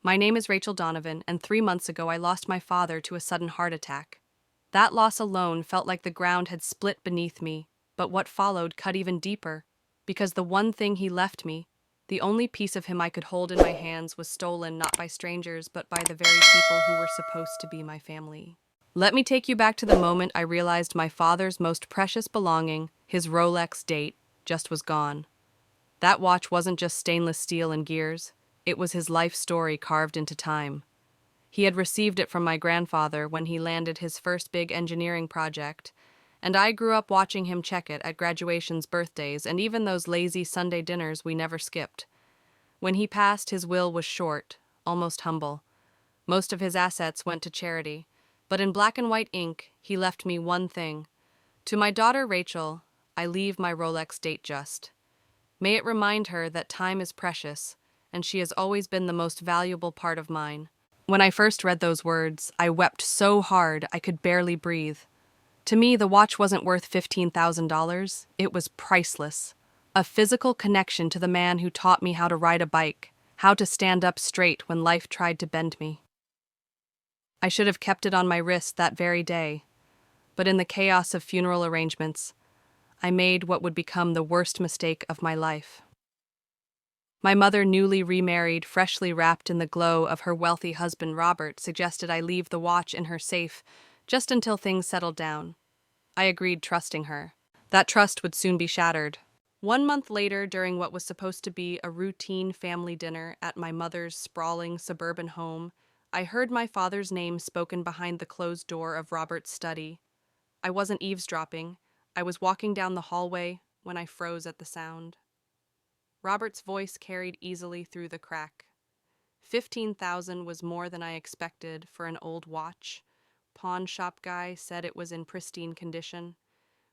My name is Rachel Donovan, and 3 months ago I lost my father to a sudden heart attack. That loss alone felt like the ground had split beneath me, but what followed cut even deeper, because the one thing he left me, the only piece of him I could hold in my hands, was stolen not by strangers but by the very people who were supposed to be my family. Let me take you back to the moment I realized my father's most precious belonging, his Rolex date, just was gone. That watch wasn't just stainless steel and gears, it was his life story carved into time. He had received it from my grandfather when he landed his first big engineering project, and I grew up watching him check it at graduations, birthdays, and even those lazy Sunday dinners we never skipped. When he passed, his will was short, almost humble. Most of his assets went to charity, but in black and white ink, he left me one thing. To my daughter Rachel, I leave my Rolex date just. May it remind her that time is precious, and she has always been the most valuable part of mine. When I first read those words, I wept so hard I could barely breathe. To me, the watch wasn't worth $15,000. It was priceless. A physical connection to the man who taught me how to ride a bike, how to stand up straight when life tried to bend me. I should have kept it on my wrist that very day, but in the chaos of funeral arrangements, I made what would become the worst mistake of my life. My mother, newly remarried, freshly wrapped in the glow of her wealthy husband Robert, suggested I leave the watch in her safe just until things settled down. I agreed, trusting her. That trust would soon be shattered. 1 month later, during what was supposed to be a routine family dinner at my mother's sprawling suburban home, I heard my father's name spoken behind the closed door of Robert's study. I wasn't eavesdropping. I was walking down the hallway when I froze at the sound. Robert's voice carried easily through the crack. 15,000 was more than I expected for an old watch. Pawn shop guy said it was in pristine condition.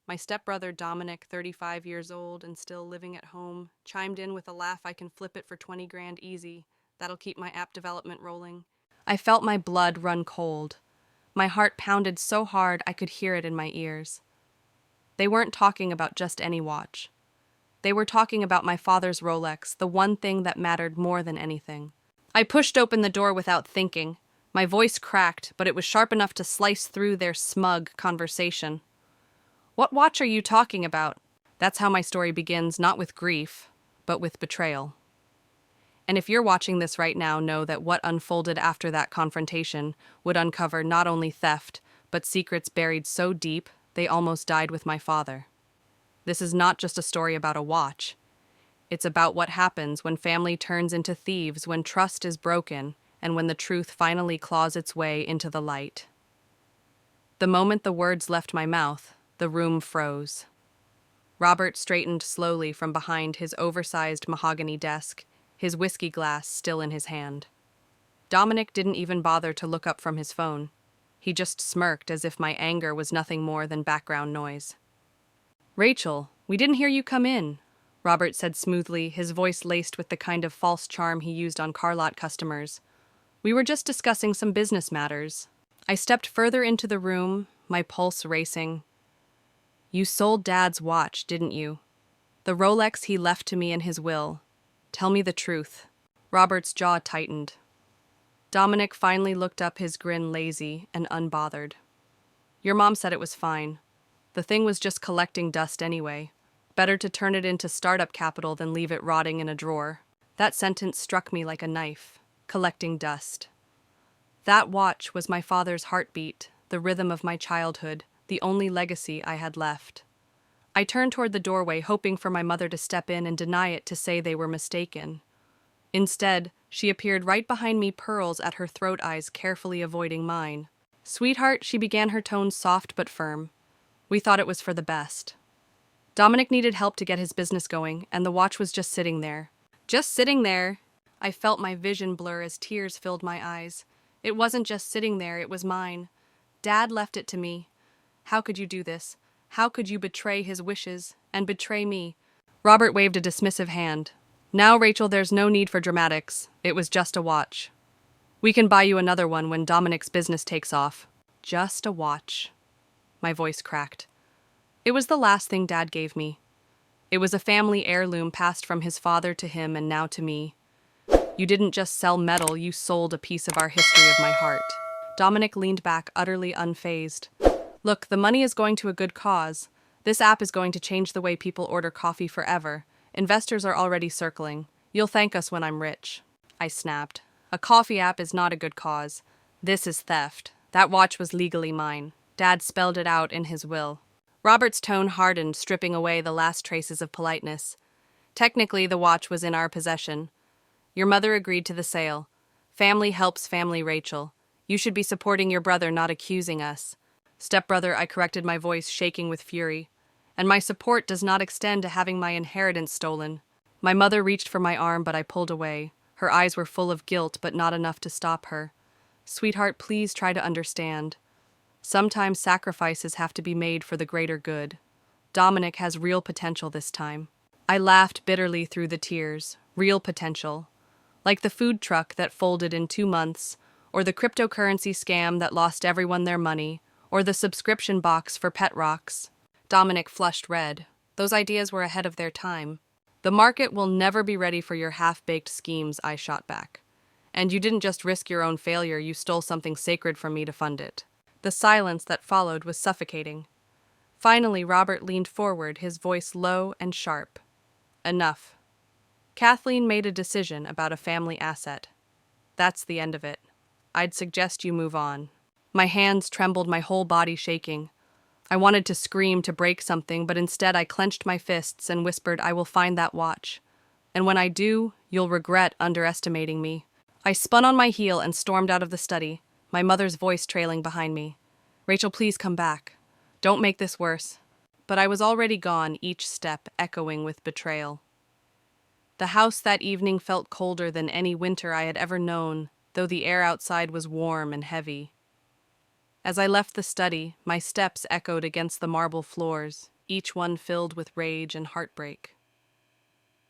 My stepbrother Dominic, 35 years old and still living at home, chimed in with a laugh. I can flip it for 20 grand easy. That'll keep my app development rolling. I felt my blood run cold. My heart pounded so hard I could hear it in my ears. They weren't talking about just any watch. They were talking about my father's Rolex, the one thing that mattered more than anything. I pushed open the door without thinking. My voice cracked, but it was sharp enough to slice through their smug conversation. "What watch are you talking about?" That's how my story begins, not with grief, but with betrayal. And if you're watching this right now, know that what unfolded after that confrontation would uncover not only theft, but secrets buried so deep they almost died with my father. This is not just a story about a watch. It's about what happens when family turns into thieves, when trust is broken, and when the truth finally claws its way into the light. The moment the words left my mouth, the room froze. Robert straightened slowly from behind his oversized mahogany desk, his whiskey glass still in his hand. Dominic didn't even bother to look up from his phone. He just smirked as if my anger was nothing more than background noise. "Rachel, we didn't hear you come in," Robert said smoothly, his voice laced with the kind of false charm he used on car lot customers. "We were just discussing some business matters." I stepped further into the room, my pulse racing. "You sold Dad's watch, didn't you? The Rolex he left to me in his will. Tell me the truth." Robert's jaw tightened. Dominic finally looked up, his grin lazy and unbothered. "Your mom said it was fine. The thing was just collecting dust anyway. Better to turn it into startup capital than leave it rotting in a drawer." That sentence struck me like a knife. Collecting dust. That watch was my father's heartbeat, the rhythm of my childhood, the only legacy I had left. I turned toward the doorway, hoping for my mother to step in and deny it, to say they were mistaken. Instead, she appeared right behind me, pearls at her throat, eyes carefully avoiding mine. "Sweetheart," she began, her tone soft but firm. "We thought it was for the best. Dominic needed help to get his business going, and the watch was just sitting there." Just sitting there. I felt my vision blur as tears filled my eyes. It wasn't just sitting there, it was mine. Dad left it to me. How could you do this? How could you betray his wishes and betray me? Robert waved a dismissive hand. "Now, Rachel, there's no need for dramatics. It was just a watch. We can buy you another one when Dominic's business takes off." Just a watch. My voice cracked. It was the last thing Dad gave me. It was a family heirloom passed from his father to him and now to me. You didn't just sell metal, you sold a piece of our history of my heart. Dominic leaned back, utterly unfazed. Look, the money is going to a good cause. This app is going to change the way people order coffee forever. Investors are already circling. You'll thank us when I'm rich. I snapped. A coffee app is not a good cause. This is theft. That watch was legally mine. Dad spelled it out in his will. Robert's tone hardened, stripping away the last traces of politeness. Technically, the watch was in our possession. Your mother agreed to the sale. Family helps family, Rachel. You should be supporting your brother, not accusing us. Stepbrother, I corrected, my voice shaking with fury. And my support does not extend to having my inheritance stolen. My mother reached for my arm, but I pulled away. Her eyes were full of guilt, but not enough to stop her. Sweetheart, please try to understand. Sometimes sacrifices have to be made for the greater good. Dominic has real potential this time. I laughed bitterly through the tears. Real potential. Like the food truck that folded in 2 months, or the cryptocurrency scam that lost everyone their money, or the subscription box for pet rocks. Dominic flushed red. Those ideas were ahead of their time. The market will never be ready for your half-baked schemes, I shot back. And you didn't just risk your own failure, you stole something sacred from me to fund it. The silence that followed was suffocating. Finally, Robert leaned forward, his voice low and sharp. Enough. Kathleen made a decision about a family asset. That's the end of it. I'd suggest you move on. My hands trembled, my whole body shaking. I wanted to scream, to break something, but instead I clenched my fists and whispered, I will find that watch. And when I do, you'll regret underestimating me. I spun on my heel and stormed out of the study, my mother's voice trailing behind me. Rachel, please come back. Don't make this worse. But I was already gone, each step echoing with betrayal. The house that evening felt colder than any winter I had ever known, though the air outside was warm and heavy. As I left the study, my steps echoed against the marble floors, each one filled with rage and heartbreak.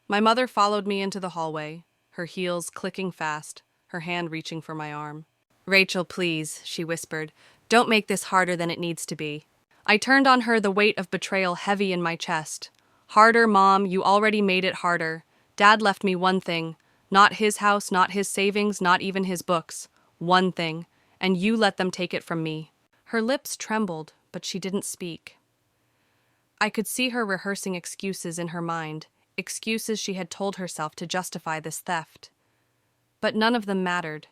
My mother followed me into the hallway, her heels clicking fast, her hand reaching for my arm. Rachel, please, she whispered, don't make this harder than it needs to be. I turned on her, the weight of betrayal heavy in my chest. Harder, Mom, you already made it harder. Dad left me one thing, not his house, not his savings, not even his books. One thing, and you let them take it from me. Her lips trembled, but she didn't speak. I could see her rehearsing excuses in her mind, excuses she had told herself to justify this theft. But none of them mattered.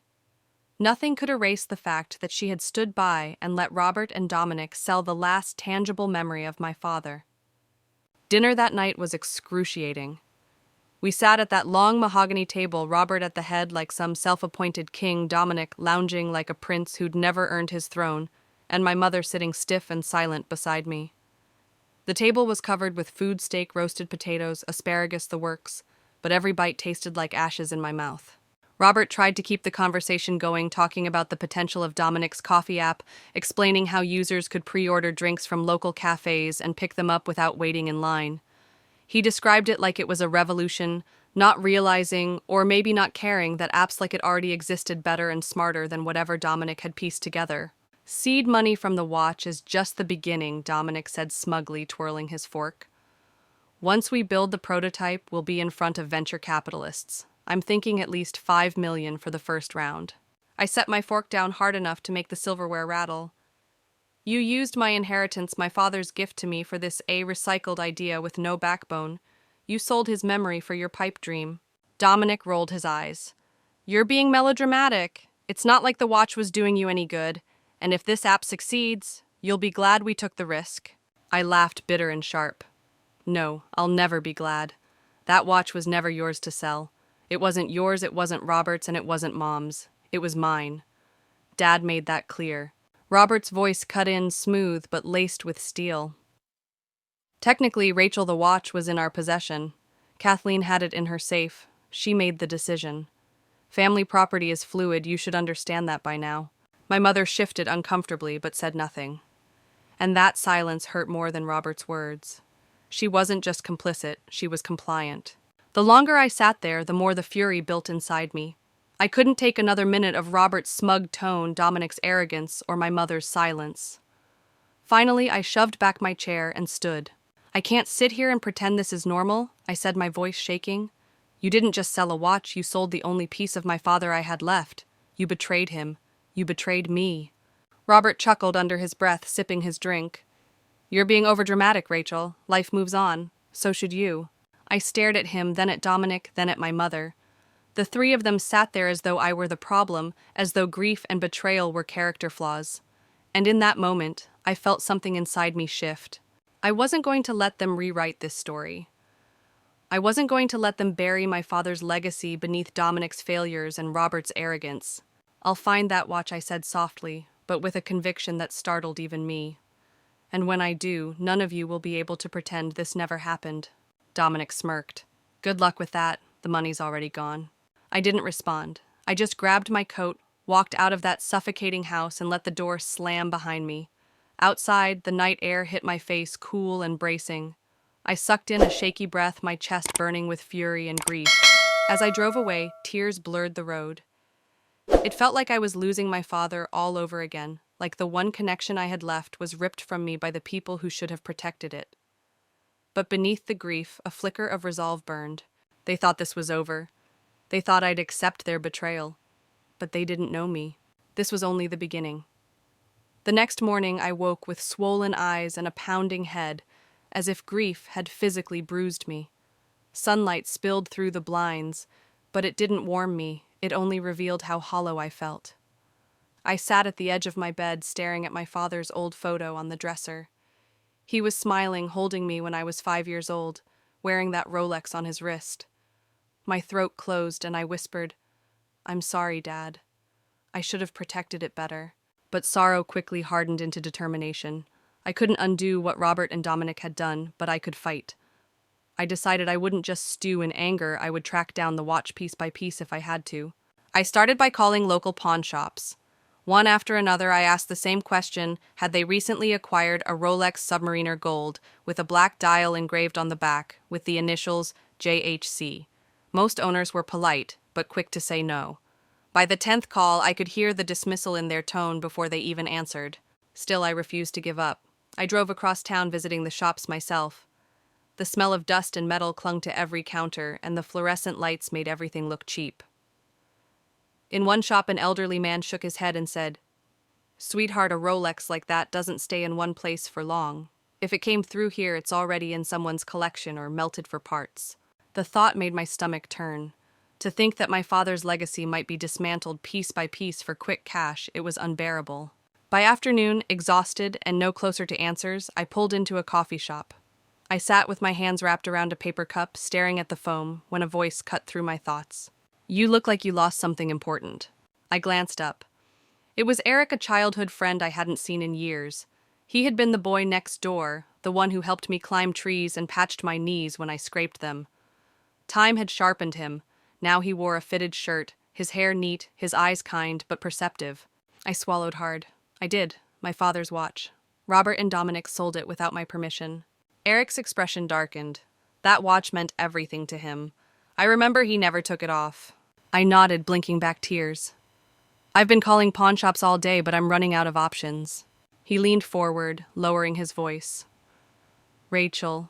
Nothing could erase the fact that she had stood by and let Robert and Dominic sell the last tangible memory of my father. Dinner that night was excruciating. We sat at that long mahogany table, Robert at the head like some self-appointed king, Dominic lounging like a prince who'd never earned his throne, and my mother sitting stiff and silent beside me. The table was covered with food, steak, roasted potatoes, asparagus, the works, but every bite tasted like ashes in my mouth. Robert tried to keep the conversation going, talking about the potential of Dominic's coffee app, explaining how users could pre-order drinks from local cafes and pick them up without waiting in line. He described it like it was a revolution, not realizing, or maybe not caring, that apps like it already existed better and smarter than whatever Dominic had pieced together. Seed money from the watch is just the beginning, Dominic said smugly, twirling his fork. Once we build the prototype, we'll be in front of venture capitalists. I'm thinking at least $5 million for the first round. I set my fork down hard enough to make the silverware rattle. You used my inheritance, my father's gift to me, for this recycled idea with no backbone. You sold his memory for your pipe dream. Dominic rolled his eyes. You're being melodramatic. It's not like the watch was doing you any good, and if this app succeeds, you'll be glad we took the risk. I laughed, bitter and sharp. No, I'll never be glad. That watch was never yours to sell. It wasn't yours, it wasn't Robert's, and it wasn't Mom's. It was mine. Dad made that clear. Robert's voice cut in smooth but laced with steel. Technically, Rachel, the watch was in our possession. Kathleen had it in her safe. She made the decision. Family property is fluid, you should understand that by now. My mother shifted uncomfortably but said nothing. And that silence hurt more than Robert's words. She wasn't just complicit, she was compliant. The longer I sat there, the more the fury built inside me. I couldn't take another minute of Robert's smug tone, Dominic's arrogance, or my mother's silence. Finally, I shoved back my chair and stood. I can't sit here and pretend this is normal, I said, my voice shaking. You didn't just sell a watch, you sold the only piece of my father I had left. You betrayed him. You betrayed me." Robert chuckled under his breath, sipping his drink. "You're being overdramatic, Rachel. Life moves on. So should you." I stared at him, then at Dominic, then at my mother. The three of them sat there as though I were the problem, as though grief and betrayal were character flaws. And in that moment, I felt something inside me shift. I wasn't going to let them rewrite this story. I wasn't going to let them bury my father's legacy beneath Dominic's failures and Robert's arrogance. "I'll find that watch," I said softly, but with a conviction that startled even me. "And when I do, none of you will be able to pretend this never happened." Dominic smirked. "Good luck with that. The money's already gone." I didn't respond. I just grabbed my coat, walked out of that suffocating house, and let the door slam behind me. Outside, the night air hit my face, cool and bracing. I sucked in a shaky breath, my chest burning with fury and grief. As I drove away, tears blurred the road. It felt like I was losing my father all over again, like the one connection I had left was ripped from me by the people who should have protected it. But beneath the grief, a flicker of resolve burned. They thought this was over. They thought I'd accept their betrayal. But they didn't know me. This was only the beginning. The next morning, I woke with swollen eyes and a pounding head, as if grief had physically bruised me. Sunlight spilled through the blinds, but it didn't warm me. It only revealed how hollow I felt. I sat at the edge of my bed, staring at my father's old photo on the dresser. He was smiling, holding me when I was 5 years old, wearing that Rolex on his wrist. My throat closed and I whispered, "I'm sorry, Dad. I should have protected it better." But sorrow quickly hardened into determination. I couldn't undo what Robert and Dominic had done, but I could fight. I decided I wouldn't just stew in anger, I would track down the watch piece by piece if I had to. I started by calling local pawn shops. One after another, I asked the same question: had they recently acquired a Rolex Submariner Gold with a black dial engraved on the back with the initials JHC. Most owners were polite, but quick to say no. By the 10th call, I could hear the dismissal in their tone before they even answered. Still, I refused to give up. I drove across town visiting the shops myself. The smell of dust and metal clung to every counter, and the fluorescent lights made everything look cheap. In one shop, an elderly man shook his head and said, "Sweetheart, a Rolex like that doesn't stay in one place for long. If it came through here, it's already in someone's collection or melted for parts." The thought made my stomach turn. To think that my father's legacy might be dismantled piece by piece for quick cash, it was unbearable. By afternoon, exhausted and no closer to answers, I pulled into a coffee shop. I sat with my hands wrapped around a paper cup, staring at the foam, when a voice cut through my thoughts. "You look like you lost something important." I glanced up. It was Eric, a childhood friend I hadn't seen in years. He had been the boy next door, the one who helped me climb trees and patched my knees when I scraped them. Time had sharpened him. Now he wore a fitted shirt, his hair neat, his eyes kind but perceptive. I swallowed hard. I did. My father's watch. Robert and Dominic sold it without my permission. Eric's expression darkened. That watch meant everything to him. I remember he never took it off. I nodded, blinking back tears. "I've been calling pawn shops all day, but I'm running out of options." He leaned forward, lowering his voice. "Rachel,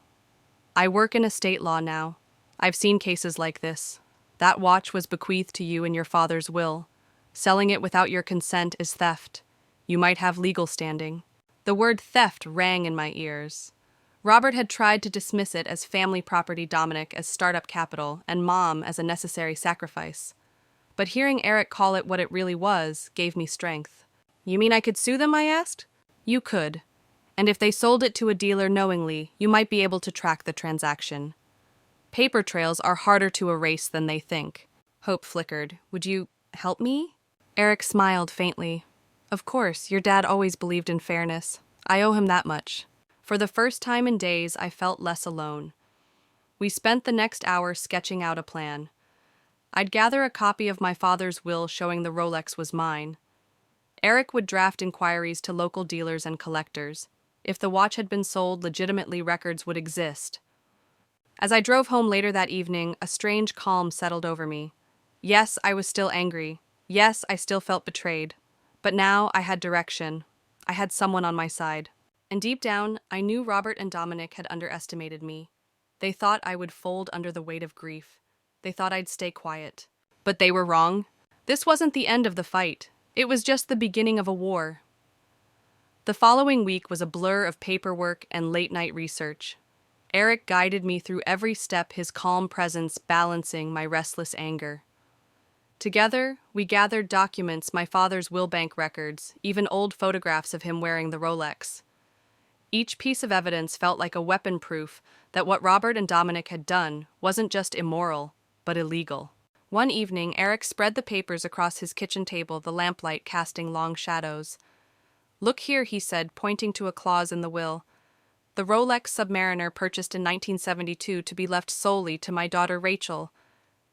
I work in estate law now. I've seen cases like this. That watch was bequeathed to you in your father's will. Selling it without your consent is theft. You might have legal standing." The word theft rang in my ears. Robert had tried to dismiss it as family property, Dominic as startup capital, and Mom as a necessary sacrifice. But hearing Eric call it what it really was gave me strength. "You mean I could sue them?" I asked. "You could. And if they sold it to a dealer knowingly, you might be able to track the transaction. Paper trails are harder to erase than they think." Hope flickered. "Would you help me?" Eric smiled faintly. "Of course, your dad always believed in fairness. I owe him that much." For the first time in days, I felt less alone. We spent the next hour sketching out a plan. I'd gather a copy of my father's will showing the Rolex was mine. Eric would draft inquiries to local dealers and collectors. If the watch had been sold legitimately, records would exist. As I drove home later that evening, a strange calm settled over me. Yes, I was still angry. Yes, I still felt betrayed. But now I had direction. I had someone on my side. And deep down, I knew Robert and Dominic had underestimated me. They thought I would fold under the weight of grief. They thought I'd stay quiet. But they were wrong. This wasn't the end of the fight. It was just the beginning of a war. The following week was a blur of paperwork and late-night research. Eric guided me through every step, his calm presence balancing my restless anger. Together, we gathered documents, my father's will bank records, even old photographs of him wearing the Rolex. Each piece of evidence felt like a weapon proof that what Robert and Dominic had done wasn't just immoral, but illegal. One evening, Eric spread the papers across his kitchen table, the lamplight casting long shadows. "Look here," he said, pointing to a clause in the will. "The Rolex Submariner purchased in 1972 to be left solely to my daughter Rachel.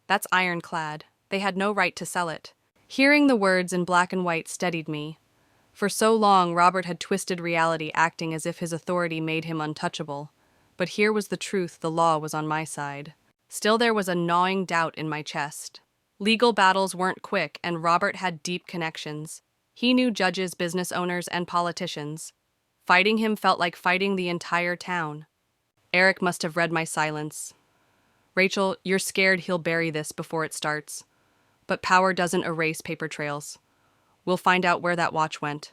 That's ironclad. They had no right to sell it." Hearing the words in black and white steadied me. For so long, Robert had twisted reality, acting as if his authority made him untouchable. But here was the truth, the law was on my side. Still, there was a gnawing doubt in my chest. Legal battles weren't quick, and Robert had deep connections. He knew judges, business owners, and politicians. Fighting him felt like fighting the entire town. Eric must have read my silence. "Rachel, you're scared he'll bury this before it starts. But power doesn't erase paper trails. We'll find out where that watch went.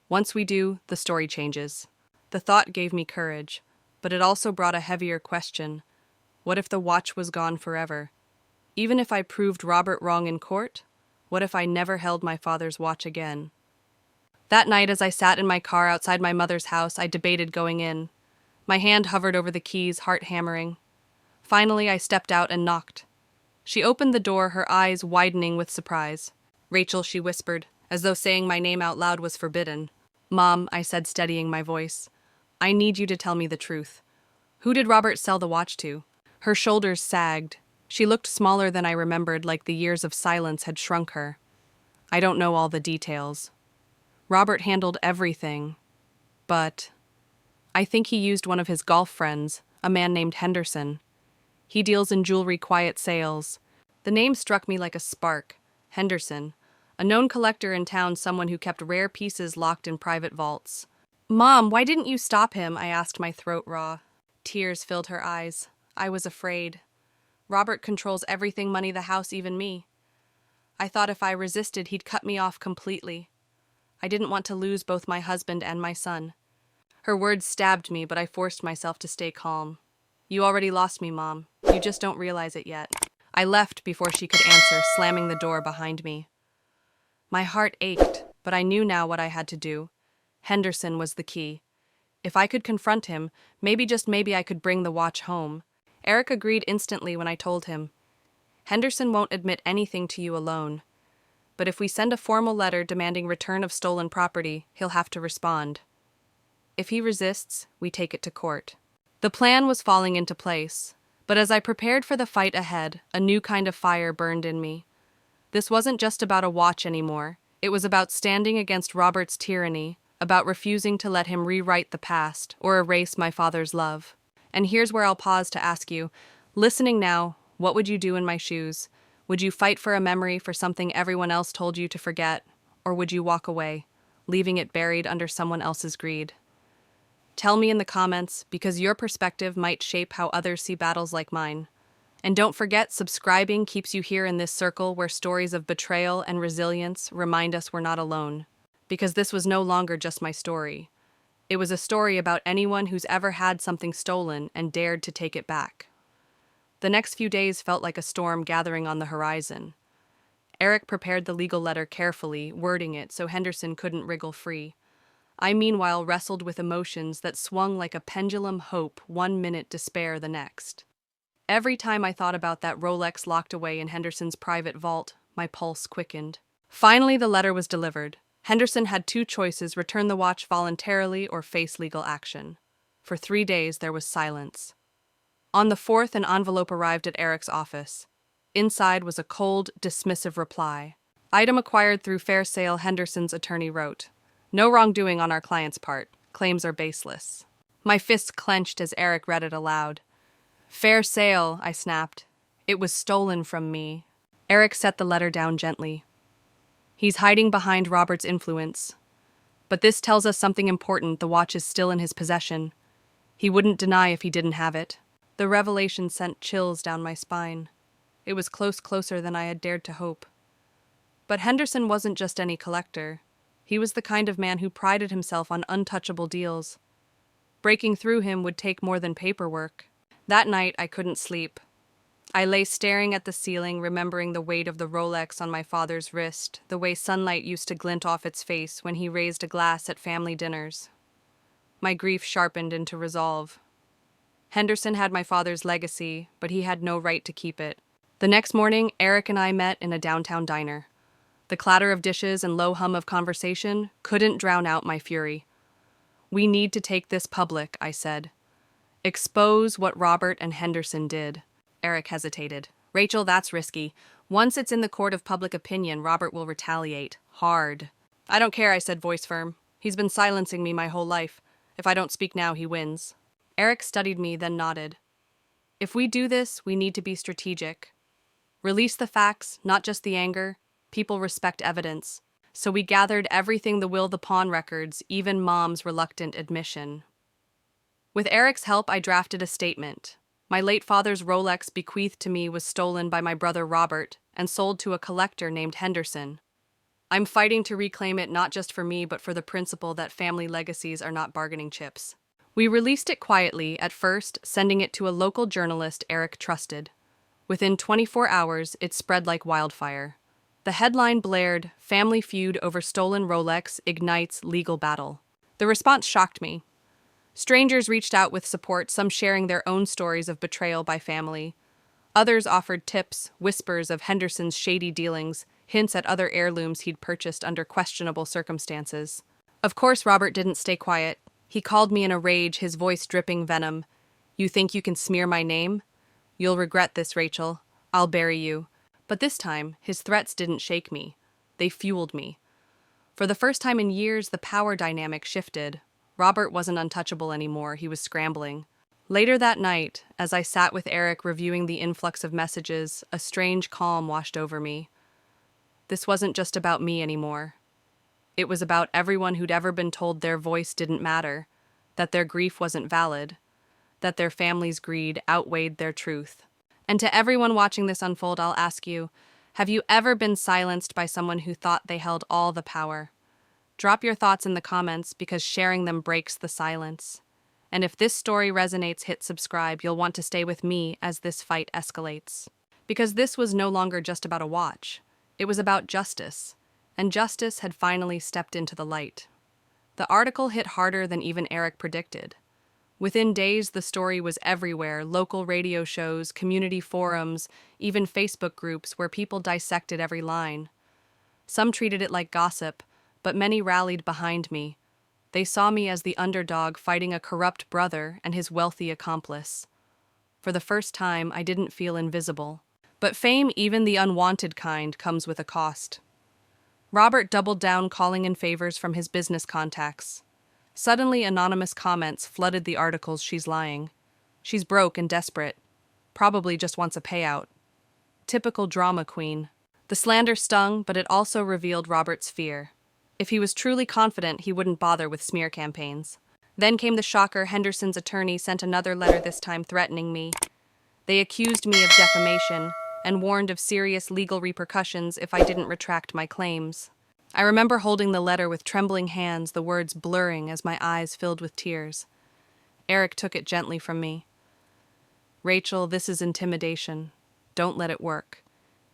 Once we do, the story changes." The thought gave me courage, but it also brought a heavier question. What if the watch was gone forever? Even if I proved Robert wrong in court, what if I never held my father's watch again? That night, as I sat in my car outside my mother's house, I debated going in. My hand hovered over the keys, heart hammering. Finally, I stepped out and knocked. She opened the door, her eyes widening with surprise. "Rachel," she whispered, as though saying my name out loud was forbidden. "Mom," I said, steadying my voice, "I need you to tell me the truth. Who did Robert sell the watch to?" Her shoulders sagged. She looked smaller than I remembered, like the years of silence had shrunk her. "I don't know all the details. Robert handled everything. But I think he used one of his golf friends, a man named Henderson. He deals in jewelry quiet sales." The name struck me like a spark. Henderson, a known collector in town, someone who kept rare pieces locked in private vaults. "Mom, why didn't you stop him?" I asked, my throat raw. Tears filled her eyes. I was afraid. Robert controls everything, money, the house, even me. I thought if I resisted, he'd cut me off completely. I didn't want to lose both my husband and my son. Her words stabbed me, but I forced myself to stay calm. "You already lost me, Mom. You just don't realize it yet." I left before she could answer, slamming the door behind me. My heart ached, but I knew now what I had to do. Henderson was the key. If I could confront him, maybe, just maybe, I could bring the watch home. Eric agreed instantly when I told him. "Henderson won't admit anything to you alone. But if we send a formal letter demanding return of stolen property, he'll have to respond. If he resists, we take it to court." The plan was falling into place, but as I prepared for the fight ahead, a new kind of fire burned in me. This wasn't just about a watch anymore. It was about standing against Robert's tyranny, about refusing to let him rewrite the past or erase my father's love. And here's where I'll pause to ask you, listening now, what would you do in my shoes? Would you fight for a memory, for something everyone else told you to forget? Or would you walk away, leaving it buried under someone else's greed? Tell me in the comments, because your perspective might shape how others see battles like mine. And don't forget, subscribing keeps you here in this circle where stories of betrayal and resilience remind us we're not alone. Because this was no longer just my story. It was a story about anyone who's ever had something stolen and dared to take it back. The next few days felt like a storm gathering on the horizon. Eric prepared the legal letter carefully, wording it so Henderson couldn't wriggle free. I meanwhile wrestled with emotions that swung like a pendulum, hope one minute, despair the next. Every time I thought about that Rolex locked away in Henderson's private vault, my pulse quickened. Finally, the letter was delivered. Henderson had two choices: return the watch voluntarily or face legal action. For 3 days, there was silence. On the 4th, an envelope arrived at Eric's office. Inside was a cold, dismissive reply. "Item acquired through fair sale," Henderson's attorney wrote. "No wrongdoing on our client's part. Claims are baseless." My fists clenched as Eric read it aloud. "Fair sale," I snapped. "It was stolen from me." Eric set the letter down gently. "He's hiding behind Robert's influence. But this tells us something important: the watch is still in his possession. He wouldn't deny if he didn't have it." The revelation sent chills down my spine. It was closer than I had dared to hope. But Henderson wasn't just any collector. He was the kind of man who prided himself on untouchable deals. Breaking through him would take more than paperwork. That night, I couldn't sleep. I lay staring at the ceiling, remembering the weight of the Rolex on my father's wrist, the way sunlight used to glint off its face when he raised a glass at family dinners. My grief sharpened into resolve. Henderson had my father's legacy, but he had no right to keep it. The next morning, Eric and I met in a downtown diner. The clatter of dishes and low hum of conversation couldn't drown out my fury. "We need to take this public," I said. "Expose what Robert and Henderson did." Eric hesitated. "Rachel, that's risky. Once it's in the court of public opinion, Robert will retaliate. Hard." "I don't care," I said, voice firm. "He's been silencing me my whole life. If I don't speak now, he wins." Eric studied me, then nodded. "If we do this, we need to be strategic. Release the facts, not just the anger. People respect evidence. So we gathered everything, the will, the pawn records, even Mom's reluctant admission. With Eric's help, I drafted a statement. My late father's Rolex bequeathed to me was stolen by my brother Robert and sold to a collector named Henderson. I'm fighting to reclaim it, not just for me, but for the principle that family legacies are not bargaining chips. We released it quietly, at first, sending it to a local journalist Eric trusted. Within 24 hours, it spread like wildfire. The headline blared, "Family feud over stolen Rolex ignites legal battle." The response shocked me. Strangers reached out with support, some sharing their own stories of betrayal by family. Others offered tips, whispers of Henderson's shady dealings, hints at other heirlooms he'd purchased under questionable circumstances. Of course, Robert didn't stay quiet. He called me in a rage, his voice dripping venom. "You think you can smear my name? You'll regret this, Rachel. I'll bury you." But this time, his threats didn't shake me. They fueled me. For the first time in years, the power dynamic shifted. Robert wasn't untouchable anymore, he was scrambling. Later that night, as I sat with Eric reviewing the influx of messages, a strange calm washed over me. This wasn't just about me anymore. It was about everyone who'd ever been told their voice didn't matter, that their grief wasn't valid, that their family's greed outweighed their truth. And to everyone watching this unfold, I'll ask you, have you ever been silenced by someone who thought they held all the power? Drop your thoughts in the comments, because sharing them breaks the silence. And if this story resonates, hit subscribe. You'll want to stay with me as this fight escalates. Because this was no longer just about a watch. It was about justice. And justice had finally stepped into the light. The article hit harder than even Eric predicted. Within days, the story was everywhere: local radio shows, community forums, even Facebook groups where people dissected every line. Some treated it like gossip, but many rallied behind me. They saw me as the underdog fighting a corrupt brother and his wealthy accomplice. For the first time, I didn't feel invisible. But fame, even the unwanted kind, comes with a cost. Robert doubled down, calling in favors from his business contacts. Suddenly, anonymous comments flooded the articles. "She's lying. She's broke and desperate. Probably just wants a payout." Typical drama queen. The slander stung, but it also revealed Robert's fear. If he was truly confident, he wouldn't bother with smear campaigns. Then came the shocker. Henderson's attorney sent another letter, this time threatening me. They accused me of defamation and warned of serious legal repercussions if I didn't retract my claims. I remember holding the letter with trembling hands, the words blurring as my eyes filled with tears. Eric took it gently from me. "Rachel, this is intimidation. Don't let it work.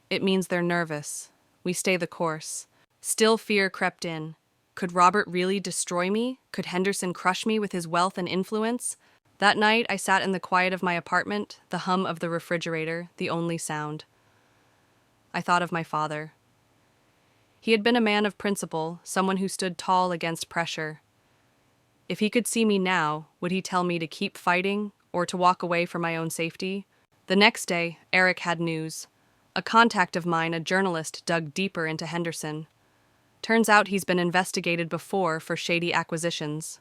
It means they're nervous. We stay the course." Still, fear crept in. Could Robert really destroy me? Could Henderson crush me with his wealth and influence? That night, I sat in the quiet of my apartment, the hum of the refrigerator, the only sound. I thought of my father. He had been a man of principle, someone who stood tall against pressure. If he could see me now, would he tell me to keep fighting or to walk away for my own safety? The next day, Eric had news. A contact of mine, a journalist, dug deeper into Henderson. Turns out he's been investigated before for shady acquisitions.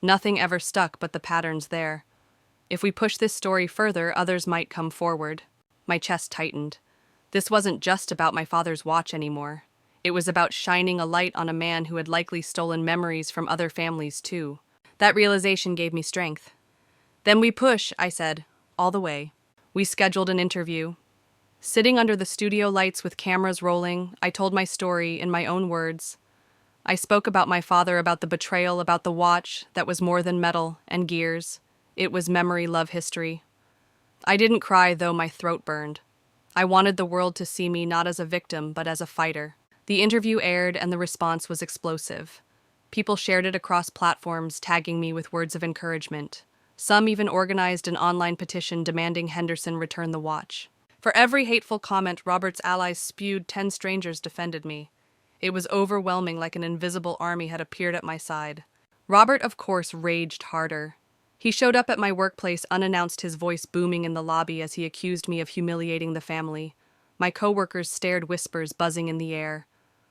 Nothing ever stuck, but the pattern's there. If we push this story further, others might come forward. My chest tightened. This wasn't just about my father's watch anymore. It was about shining a light on a man who had likely stolen memories from other families too. That realization gave me strength. "Then we push," I said, "all the way." We scheduled an interview. Sitting under the studio lights with cameras rolling, I told my story in my own words. I spoke about my father, about the betrayal, about the watch that was more than metal and gears. It was memory, love, history. I didn't cry, though my throat burned. I wanted the world to see me not as a victim, but as a fighter. The interview aired, and the response was explosive. People shared it across platforms, tagging me with words of encouragement. Some even organized an online petition demanding Henderson return the watch. For every hateful comment Robert's allies spewed, 10 strangers defended me. It was overwhelming, like an invisible army had appeared at my side. Robert, of course, raged harder. He showed up at my workplace unannounced, his voice booming in the lobby as he accused me of humiliating the family. My coworkers stared, whispers buzzing in the air.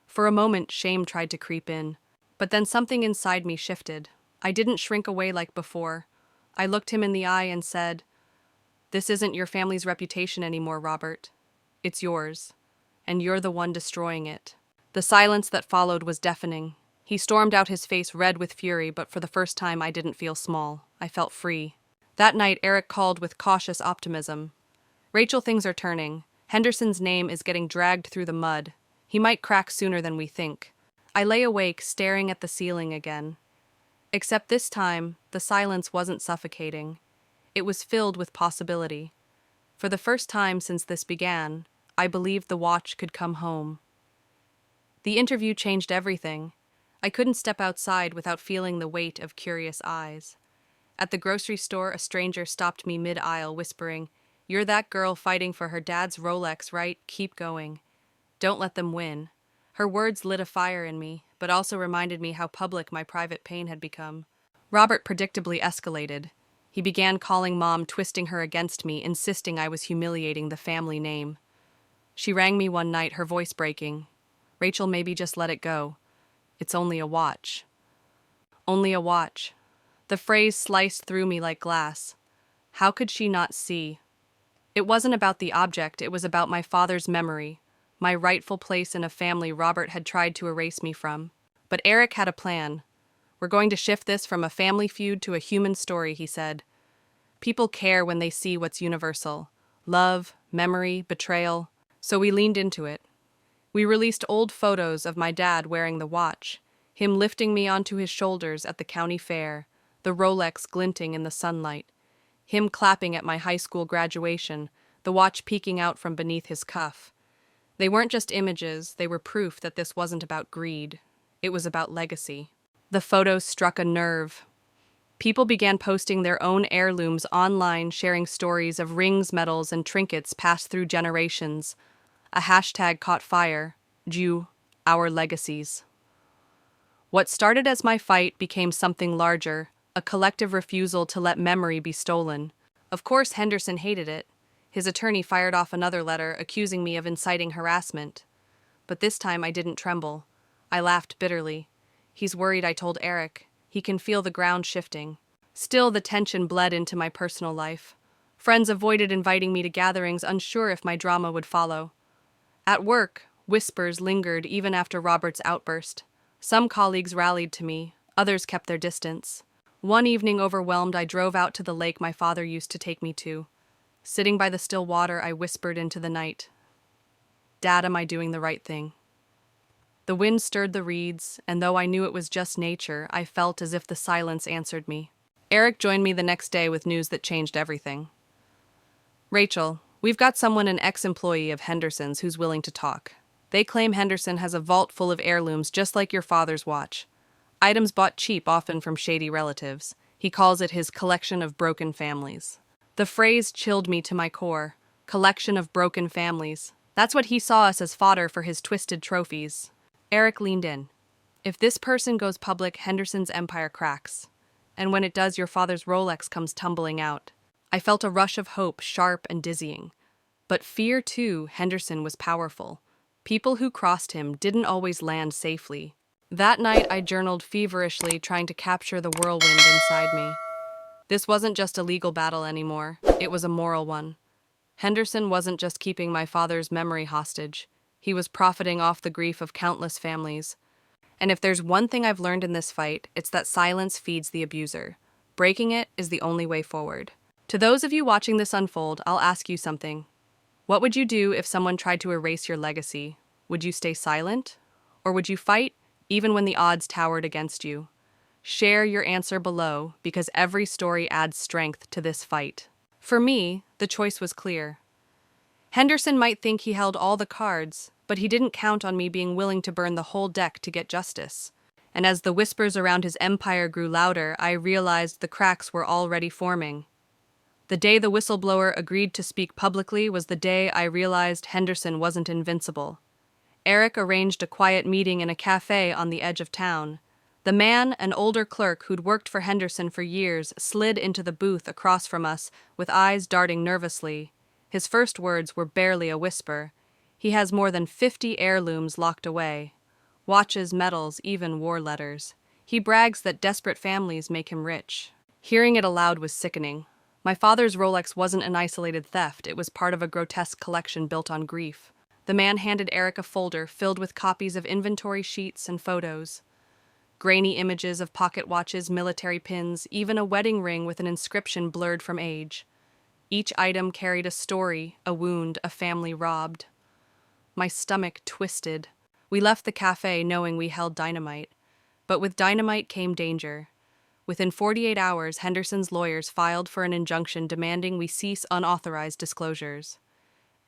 For a moment, shame tried to creep in. But then something inside me shifted. I didn't shrink away like before. I looked him in the eye and said, "This isn't your family's reputation anymore, Robert. It's yours. And you're the one destroying it." The silence that followed was deafening. He stormed out, his face red with fury, but for the first time I didn't feel small. I felt free. That night, Eric called with cautious optimism. "Rachel, things are turning. Henderson's name is getting dragged through the mud. He might crack sooner than we think." I lay awake, staring at the ceiling again. Except this time, the silence wasn't suffocating. It was filled with possibility. For the first time since this began, I believed the watch could come home. The interview changed everything. I couldn't step outside without feeling the weight of curious eyes. At the grocery store, a stranger stopped me mid-aisle, whispering, "You're that girl fighting for her dad's Rolex, right? Keep going. Don't let them win." Her words lit a fire in me, but also reminded me how public my private pain had become. Robert predictably escalated. He began calling Mom, twisting her against me, insisting I was humiliating the family name. She rang me one night, her voice breaking. "Rachel, maybe just let it go. It's only a watch." Only a watch. The phrase sliced through me like glass. How could she not see? It wasn't about the object, it was about my father's memory, my rightful place in a family Robert had tried to erase me from. But Eric had a plan. "We're going to shift this from a family feud to a human story," he said. "People care when they see what's universal. Love, memory, betrayal." So we leaned into it. We released old photos of my dad wearing the watch, him lifting me onto his shoulders at the county fair, the Rolex glinting in the sunlight, him clapping at my high school graduation, the watch peeking out from beneath his cuff. They weren't just images, they were proof that this wasn't about greed. It was about legacy. The photos struck a nerve. People began posting their own heirlooms online, sharing stories of rings, medals, and trinkets passed through generations. A hashtag caught fire: Jew, our legacies. What started as my fight became something larger, a collective refusal to let memory be stolen. Of course, Henderson hated it. His attorney fired off another letter accusing me of inciting harassment. But this time I didn't tremble. I laughed bitterly. "He's worried," I told Eric. "He can feel the ground shifting." Still, the tension bled into my personal life. Friends avoided inviting me to gatherings, unsure if my drama would follow. At work, whispers lingered even after Robert's outburst. Some colleagues rallied to me, others kept their distance. One evening, overwhelmed, I drove out to the lake my father used to take me to. Sitting by the still water, I whispered into the night, "Dad, am I doing the right thing?" The wind stirred the reeds, and though I knew it was just nature, I felt as if the silence answered me. Eric joined me the next day with news that changed everything. "Rachel, we've got someone, an ex-employee of Henderson's, who's willing to talk. They claim Henderson has a vault full of heirlooms just like your father's watch. Items bought cheap, often from shady relatives. He calls it his collection of broken families." The phrase chilled me to my core. Collection of broken families. That's what he saw us as, fodder for his twisted trophies. Eric leaned in. "If this person goes public, Henderson's empire cracks. And when it does, your father's Rolex comes tumbling out." I felt a rush of hope, sharp and dizzying. But fear, too. Henderson was powerful. People who crossed him didn't always land safely. That night, I journaled feverishly, trying to capture the whirlwind inside me. This wasn't just a legal battle anymore. It was a moral one. Henderson wasn't just keeping my father's memory hostage. He was profiting off the grief of countless families. And if there's one thing I've learned in this fight, it's that silence feeds the abuser. Breaking it is the only way forward. To those of you watching this unfold, I'll ask you something. What would you do if someone tried to erase your legacy? Would you stay silent? Or would you fight, even when the odds towered against you? Share your answer below, because every story adds strength to this fight. For me, the choice was clear. Henderson might think he held all the cards, but he didn't count on me being willing to burn the whole deck to get justice. And as the whispers around his empire grew louder, I realized the cracks were already forming. The day the whistleblower agreed to speak publicly was the day I realized Henderson wasn't invincible. Eric arranged a quiet meeting in a cafe on the edge of town. The man, an older clerk who'd worked for Henderson for years, slid into the booth across from us, with eyes darting nervously. His first words were barely a whisper. He has more than 50 heirlooms locked away. Watches, medals, even war letters. He brags that desperate families make him rich. Hearing it aloud was sickening. My father's Rolex wasn't an isolated theft, it was part of a grotesque collection built on grief. The man handed Eric a folder filled with copies of inventory sheets and photos. Grainy images of pocket watches, military pins, even a wedding ring with an inscription blurred from age. Each item carried a story, a wound, a family robbed. My stomach twisted. We left the cafe knowing we held dynamite. But with dynamite came danger. Within 48 hours, Henderson's lawyers filed for an injunction demanding we cease unauthorized disclosures.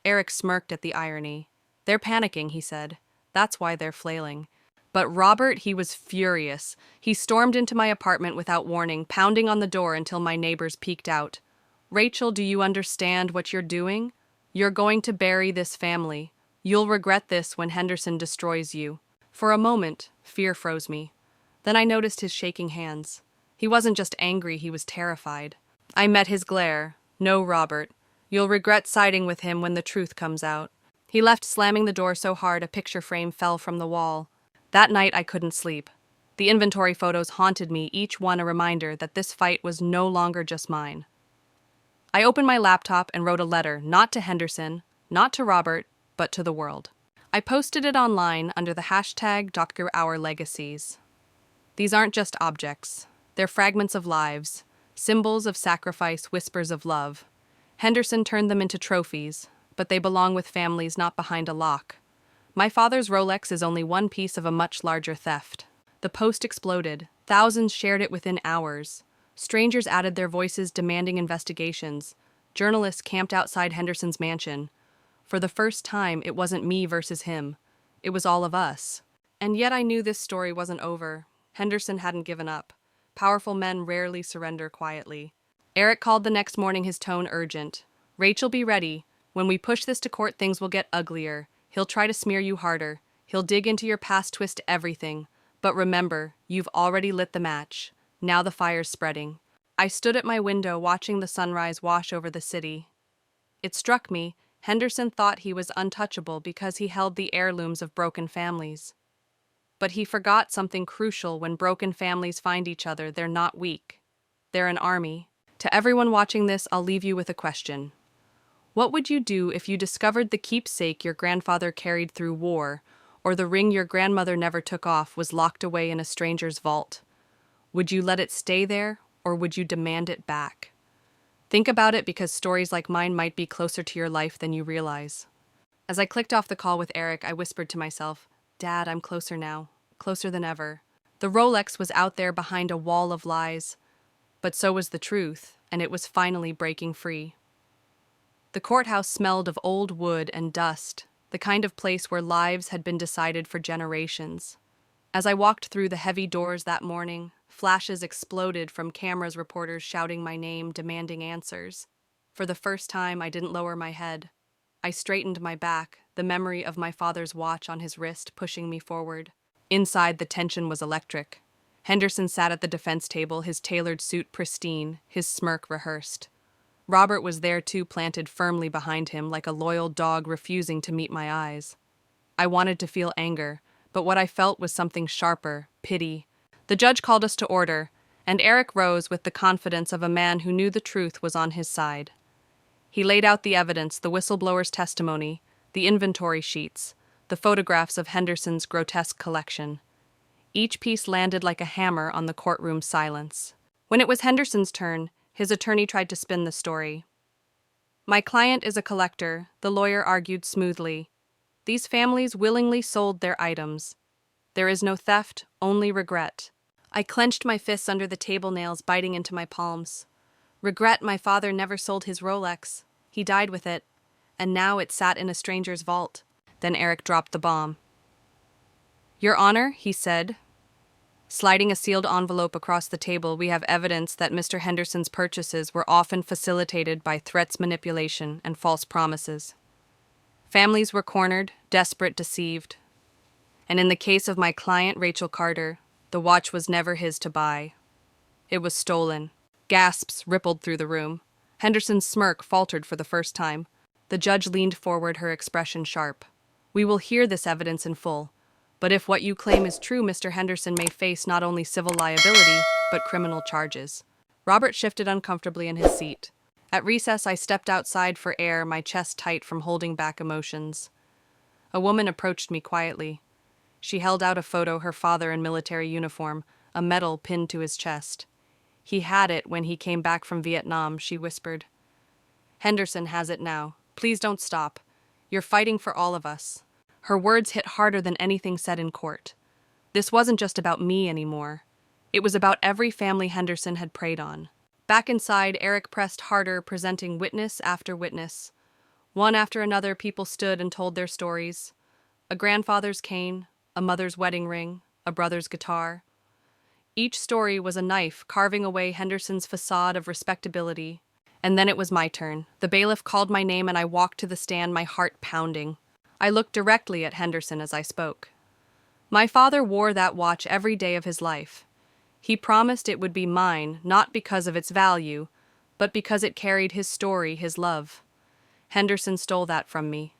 Eric smirked at the irony. They're panicking, he said. That's why they're flailing. But Robert, he was furious. He stormed into my apartment without warning, pounding on the door until my neighbors peeked out. Rachel, do you understand what you're doing? You're going to bury this family. You'll regret this when Henderson destroys you. For a moment, fear froze me. Then I noticed his shaking hands. He wasn't just angry, he was terrified. I met his glare. No, Robert. You'll regret siding with him when the truth comes out. He left, slamming the door so hard a picture frame fell from the wall. That night I couldn't sleep. The inventory photos haunted me, each one a reminder that this fight was no longer just mine. I opened my laptop and wrote a letter, not to Henderson, not to Robert, but to the world. I posted it online under the hashtag #OurLegacies. These aren't just objects. They're fragments of lives, symbols of sacrifice, whispers of love. Henderson turned them into trophies, but they belong with families not behind a lock. My father's Rolex is only one piece of a much larger theft. The post exploded. Thousands shared it within hours. Strangers added their voices demanding investigations. Journalists camped outside Henderson's mansion. For the first time, it wasn't me versus him. It was all of us. And yet I knew this story wasn't over. Henderson hadn't given up. Powerful men rarely surrender quietly. Eric called the next morning, his tone urgent. Rachel, be ready. When we push this to court, things will get uglier. He'll try to smear you harder. He'll dig into your past, twist everything. But remember, you've already lit the match. Now the fire's spreading. I stood at my window watching the sunrise wash over the city. It struck me, Henderson thought he was untouchable because he held the heirlooms of broken families. But he forgot something crucial. When broken families find each other, they're not weak. They're an army. To everyone watching this, I'll leave you with a question. What would you do if you discovered the keepsake your grandfather carried through war, or the ring your grandmother never took off was locked away in a stranger's vault? Would you let it stay there, or would you demand it back? Think about it, because stories like mine might be closer to your life than you realize. As I clicked off the call with Eric, I whispered to myself, Dad, I'm closer now, closer than ever. The Rolex was out there behind a wall of lies, but so was the truth, and it was finally breaking free. The courthouse smelled of old wood and dust, the kind of place where lives had been decided for generations. As I walked through the heavy doors that morning, flashes exploded from cameras, reporters shouting my name, demanding answers. For the first time, I didn't lower my head. I straightened my back, the memory of my father's watch on his wrist pushing me forward. Inside, the tension was electric. Henderson sat at the defense table, his tailored suit pristine, his smirk rehearsed. Robert was there too, planted firmly behind him like a loyal dog refusing to meet my eyes. I wanted to feel anger, but what I felt was something sharper, pity. The judge called us to order, and Eric rose with the confidence of a man who knew the truth was on his side. He laid out the evidence, the whistleblower's testimony, the inventory sheets, the photographs of Henderson's grotesque collection. Each piece landed like a hammer on the courtroom's silence. When it was Henderson's turn, his attorney tried to spin the story. My client is a collector, the lawyer argued smoothly. These families willingly sold their items. There is no theft, only regret. I clenched my fists under the table nails, biting into my palms. Regret my father never sold his Rolex. He died with it, and now it sat in a stranger's vault. Then Eric dropped the bomb. Your Honor, he said, sliding a sealed envelope across the table, we have evidence that Mr. Henderson's purchases were often facilitated by threats, manipulation, and false promises. Families were cornered, desperate, deceived. And in the case of my client, Rachel Carter, the watch was never his to buy. It was stolen. Gasps rippled through the room. Henderson's smirk faltered for the first time. The judge leaned forward, her expression sharp. We will hear this evidence in full. But if what you claim is true, Mr. Henderson may face not only civil liability, but criminal charges. Robert shifted uncomfortably in his seat. At recess, I stepped outside for air, my chest tight from holding back emotions. A woman approached me quietly. She held out a photo, her father in military uniform, a medal pinned to his chest. He had it when he came back from Vietnam, she whispered. Henderson has it now. Please don't stop. You're fighting for all of us. Her words hit harder than anything said in court. This wasn't just about me anymore. It was about every family Henderson had preyed on. Back inside, Eric pressed harder, presenting witness after witness. One after another, people stood and told their stories. A grandfather's cane, a mother's wedding ring, a brother's guitar. Each story was a knife carving away Henderson's facade of respectability. And then it was my turn. The bailiff called my name and I walked to the stand, my heart pounding. I looked directly at Henderson as I spoke. My father wore that watch every day of his life. He promised it would be mine, not because of its value, but because it carried his story, his love. Henderson stole that from me,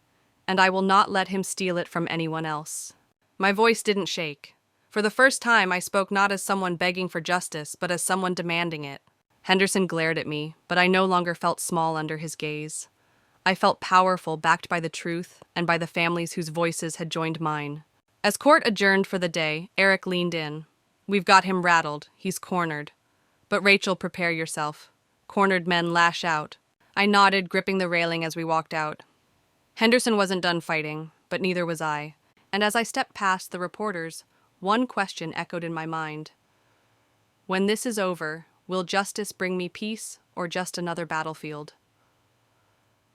and I will not let him steal it from anyone else. My voice didn't shake. For the first time, I spoke not as someone begging for justice, but as someone demanding it. Henderson glared at me, but I no longer felt small under his gaze. I felt powerful, backed by the truth and by the families whose voices had joined mine. As court adjourned for the day, Eric leaned in. We've got him rattled. He's cornered. But Rachel, prepare yourself. Cornered men lash out. I nodded, gripping the railing as we walked out. Henderson wasn't done fighting, but neither was I. And as I stepped past the reporters, one question echoed in my mind. When this is over, will justice bring me peace or just another battlefield?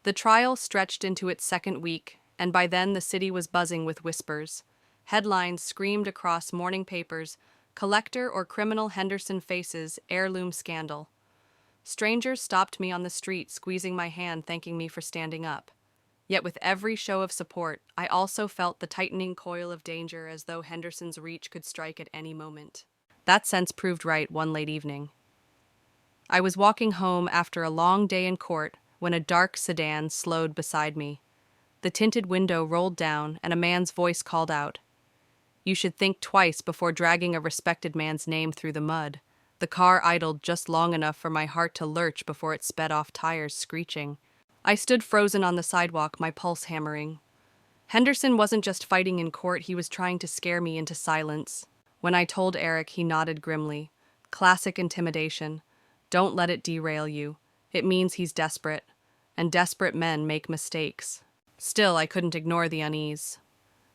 The trial stretched into its second week, and by then the city was buzzing with whispers. Headlines screamed across morning papers, collector or criminal Henderson faces heirloom scandal. Strangers stopped me on the street, squeezing my hand, thanking me for standing up. Yet with every show of support, I also felt the tightening coil of danger, as though Henderson's reach could strike at any moment. That sense proved right one late evening. I was walking home after a long day in court when a dark sedan slowed beside me. The tinted window rolled down and a man's voice called out, "You should think twice before dragging a respected man's name through the mud." The car idled just long enough for my heart to lurch before it sped off, tires screeching. I stood frozen on the sidewalk, my pulse hammering. Henderson wasn't just fighting in court, he was trying to scare me into silence. When I told Eric, he nodded grimly. Classic intimidation. Don't let it derail you. It means he's desperate. And desperate men make mistakes. Still, I couldn't ignore the unease.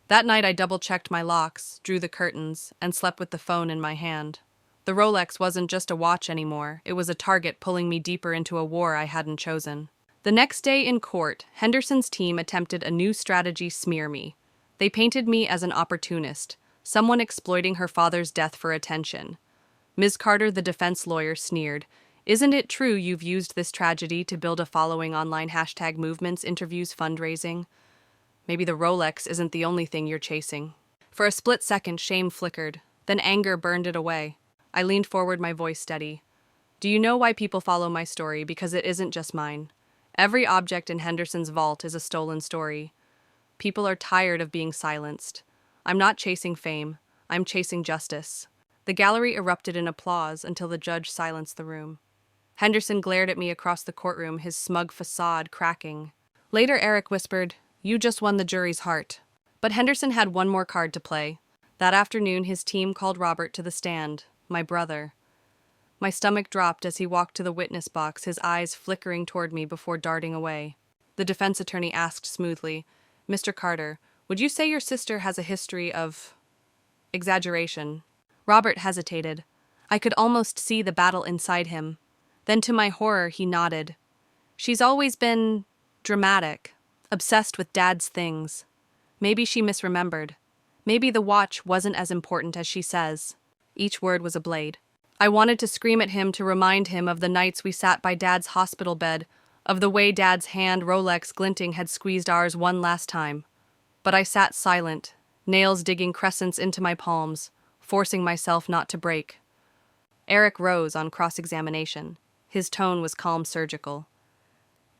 That night I double-checked my locks, drew the curtains, and slept with the phone in my hand. The Rolex wasn't just a watch anymore, it was a target pulling me deeper into a war I hadn't chosen. The next day in court, Henderson's team attempted a new strategy: smear me. They painted me as an opportunist, someone exploiting her father's death for attention. Ms. Carter, the defense lawyer, sneered. Isn't it true you've used this tragedy to build a following online? #movements, interviews, fundraising? Maybe the Rolex isn't the only thing you're chasing. For a split second, shame flickered. Then anger burned it away. I leaned forward, my voice steady. Do you know why people follow my story? Because it isn't just mine. Every object in Henderson's vault is a stolen story. People are tired of being silenced. I'm not chasing fame. I'm chasing justice. The gallery erupted in applause until the judge silenced the room. Henderson glared at me across the courtroom, his smug facade cracking. Later, Eric whispered, "You just won the jury's heart." But Henderson had one more card to play. That afternoon, his team called Robert to the stand, my brother. My stomach dropped as he walked to the witness box, his eyes flickering toward me before darting away. The defense attorney asked smoothly, "Mr. Carter, would you say your sister has a history of exaggeration?" Robert hesitated. I could almost see the battle inside him. Then to my horror, he nodded. "She's always been dramatic, obsessed with Dad's things. Maybe she misremembered. Maybe the watch wasn't as important as she says." Each word was a blade. I wanted to scream at him to remind him of the nights we sat by Dad's hospital bed, of the way Dad's hand, Rolex glinting, had squeezed ours one last time. But I sat silent, nails digging crescents into my palms, forcing myself not to break. Eric rose on cross-examination. His tone was calm, surgical.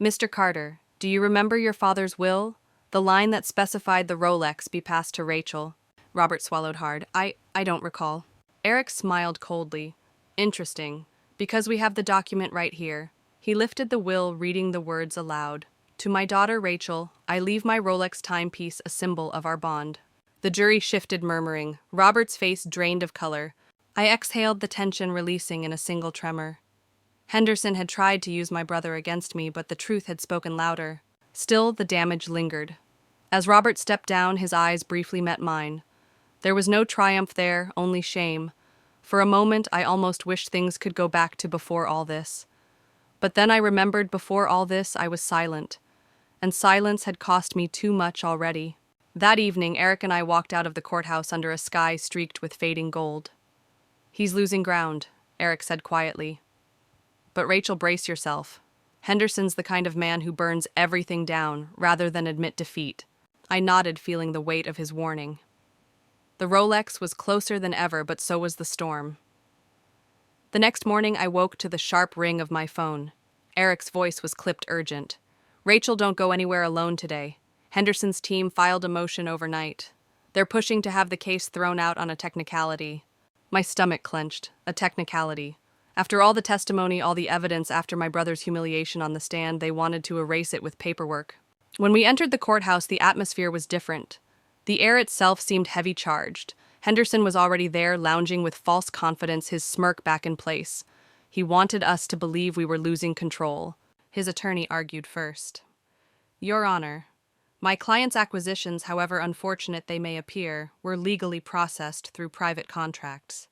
"Mr. Carter, do you remember your father's will? The line that specified the Rolex be passed to Rachel?" Robert swallowed hard. I don't recall." Eric smiled coldly. "Interesting, because we have the document right here." He lifted the will, reading the words aloud. "To my daughter Rachel, I leave my Rolex timepiece, a symbol of our bond." The jury shifted, murmuring. Robert's face drained of color. I exhaled, the tension releasing in a single tremor. Henderson had tried to use my brother against me, but the truth had spoken louder. Still, the damage lingered. As Robert stepped down, his eyes briefly met mine. There was no triumph there, only shame. For a moment, I almost wished things could go back to before all this. But then I remembered before all this, I was silent. And silence had cost me too much already. That evening, Eric and I walked out of the courthouse under a sky streaked with fading gold. "He's losing ground," Eric said quietly. "But Rachel, brace yourself. Henderson's the kind of man who burns everything down rather than admit defeat." I nodded, feeling the weight of his warning. The Rolex was closer than ever, but so was the storm. The next morning, I woke to the sharp ring of my phone. Eric's voice was clipped urgent. "Rachel, don't go anywhere alone today. Henderson's team filed a motion overnight. They're pushing to have the case thrown out on a technicality." My stomach clenched. A technicality. After all the testimony, all the evidence, after my brother's humiliation on the stand, they wanted to erase it with paperwork. When we entered the courthouse, the atmosphere was different. The air itself seemed heavy-charged. Henderson was already there, lounging with false confidence, his smirk back in place. He wanted us to believe we were losing control. His attorney argued first. "Your Honor, my client's acquisitions, however unfortunate they may appear, were legally processed through private contracts.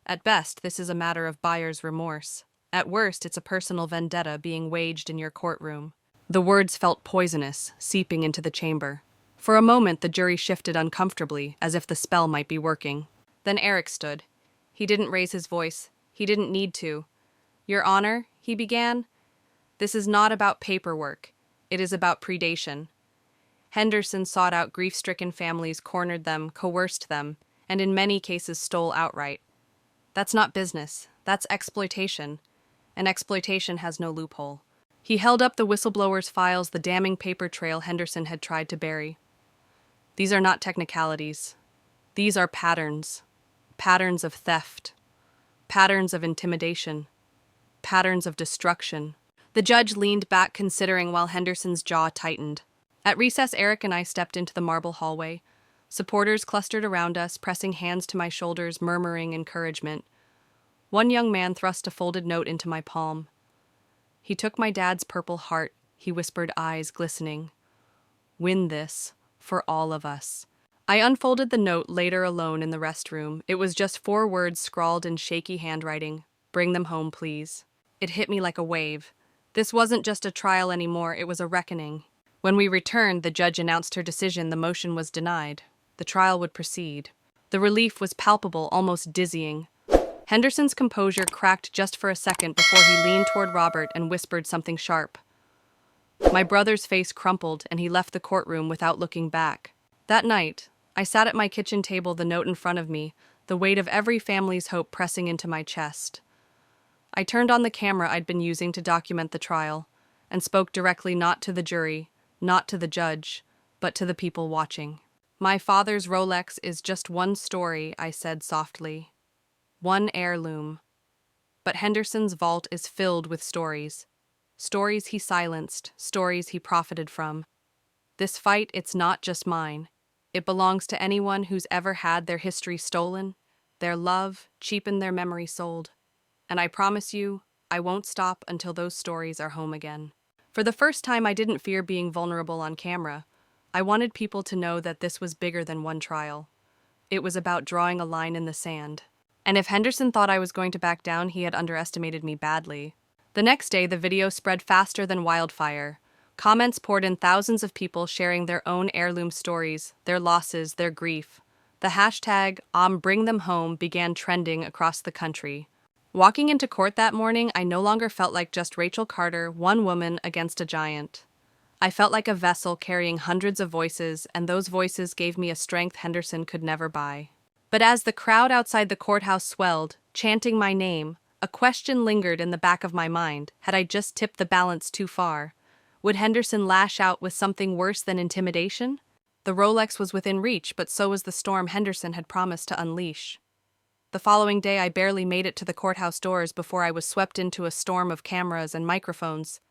At best, this is a matter of buyer's remorse. At worst, it's a personal vendetta being waged in your courtroom." The words felt poisonous, seeping into the chamber. For a moment, the jury shifted uncomfortably, as if the spell might be working. Then Eric stood. He didn't raise his voice. He didn't need to. "Your Honor," he began, "this is not about paperwork. It is about predation. Henderson sought out grief-stricken families, cornered them, coerced them, and in many cases stole outright. That's not business. That's exploitation. And exploitation has no loophole." He held up the whistleblower's files, the damning paper trail Henderson had tried to bury. "These are not technicalities. These are patterns. Patterns of theft. Patterns of intimidation. Patterns of destruction." The judge leaned back, considering, while Henderson's jaw tightened. At recess, Eric and I stepped into the marble hallway. Supporters clustered around us, pressing hands to my shoulders, murmuring encouragement. One young man thrust a folded note into my palm. "He took my dad's purple heart," he whispered, eyes glistening. "Win this, for all of us." I unfolded the note later alone in the restroom. It was just 4 words scrawled in shaky handwriting. "Bring them home, please." It hit me like a wave. This wasn't just a trial anymore, it was a reckoning. When we returned, the judge announced her decision. The motion was denied. The trial would proceed. The relief was palpable, almost dizzying. Henderson's composure cracked just for a second before he leaned toward Robert and whispered something sharp. My brother's face crumpled, and he left the courtroom without looking back. That night, I sat at my kitchen table, the note in front of me, the weight of every family's hope pressing into my chest. I turned on the camera I'd been using to document the trial, and spoke directly, not to the jury, not to the judge, but to the people watching. "My father's Rolex is just one story," I said softly. "One heirloom. But Henderson's vault is filled with stories. Stories he silenced, stories he profited from. This fight, it's not just mine. It belongs to anyone who's ever had their history stolen, their love cheapened, their memory sold. And I promise you, I won't stop until those stories are home again. For the first time, I didn't fear being vulnerable on camera. I wanted people to know that this was bigger than one trial. It was about drawing a line in the sand. And if Henderson thought I was going to back down, he had underestimated me badly. The next day, the video spread faster than wildfire. Comments poured in, thousands of people sharing their own heirloom stories, their losses, their grief. The hashtag #bring them home began trending across the country. Walking into court that morning, I no longer felt like just Rachel Carter, one woman against a giant. I felt like a vessel carrying hundreds of voices, and those voices gave me a strength Henderson could never buy. But as the crowd outside the courthouse swelled, chanting my name, a question lingered in the back of my mind. Had I just tipped the balance too far? Would Henderson lash out with something worse than intimidation? The Rolex was within reach, but so was the storm Henderson had promised to unleash. The following day, I barely made it to the courthouse doors before I was swept into a storm of cameras and microphones.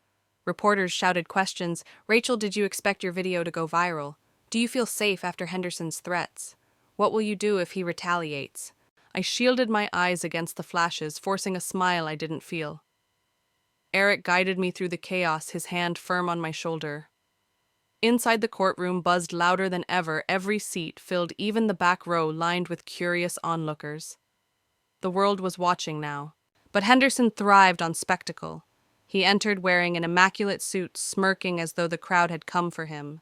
Reporters shouted questions. Rachel, did you expect your video to go viral? Do you feel safe after Henderson's threats? What will you do if he retaliates? I shielded my eyes against the flashes, forcing a smile I didn't feel. Eric guided me through the chaos, his hand firm on my shoulder. Inside the courtroom buzzed louder than ever, every seat filled, even the back row lined with curious onlookers. The world was watching now. But Henderson thrived on spectacle. He entered wearing an immaculate suit, smirking as though the crowd had come for him.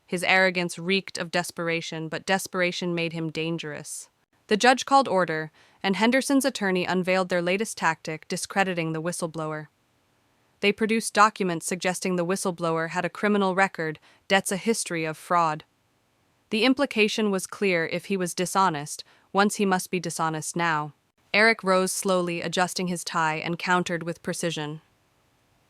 His arrogance reeked of desperation, but desperation made him dangerous. The judge called order, and Henderson's attorney unveiled their latest tactic, discrediting the whistleblower. They produced documents suggesting the whistleblower had a criminal record, debts, a history of fraud. The implication was clear: if he was dishonest, once he must be dishonest now. Eric rose slowly, adjusting his tie, and countered with precision.